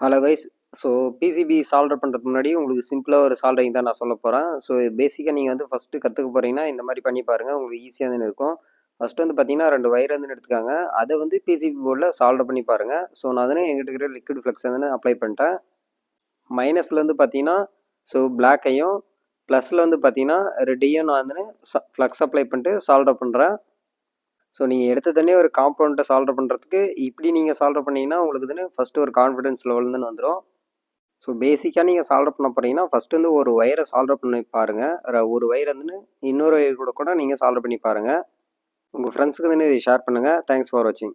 Hello guys. So PCB solder பண்ணுறதுக்கு முன்னாடி உங்களுக்கு சிம்பிளாக ஒரு சால்டரிங் தான் நான் சொல்ல போகிறேன். ஸோ பேசிக்காக நீங்கள் வந்து ஃபஸ்ட்டு கற்றுக்க போகிறீங்கன்னா இந்த மாதிரி பண்ணி பாருங்கள், உங்களுக்கு ஈஸியாக தான் இருக்கும். ஃபஸ்ட்டு வந்து பார்த்தீங்கன்னா 2 வயர் வந்து எடுத்துக்காங்க, அதை வந்து பிசிபி போர்டில் சால்டர் பண்ணி பாருங்கள். ஸோ நான் வந்து எங்கிட்ட இருக்கிற லிக்விட் ஃப்ளக்ஸ் வந்து அப்ளை பண்ணிட்டேன். மைனஸில் வந்து பார்த்தீங்கன்னா பிளாக்கையும், ப்ளஸில் வந்து பார்த்தீங்கன்னா ரெட்டையும் நான் வந்து ஃப்ளக்ஸ் அப்ளை பண்ணிட்டு சால்டர் பண்ணுறேன். ஸோ நீங்கள் எடுத்ததுன்னே ஒரு காம்பவுண்ட்டை சால்டர் பண்ணுறதுக்கு இப்படி நீங்கள் சால்டர் பண்ணிங்கன்னா உங்களுக்கு வந்து ஃபஸ்ட்டு ஒரு கான்ஃபிடன்ஸ் லெவல் தான் வந்துடும். ஸோ பேசிக்காக நீங்கள் சால்டர் பண்ண போகிறீங்கன்னா ஃபஸ்ட்டு வந்து ஒரு ஒயரை சால்டர் பண்ணி பாருங்கள். ஒரு ஒயர் வந்து இன்னொரு ஒயர் கூட நீங்கள் சால்டர் பண்ணி பாருங்கள். உங்கள் ஃப்ரெண்ட்ஸுக்கு வந்து இதை ஷேர் பண்ணுங்கள். தேங்க்ஸ் ஃபார் வாட்சிங்.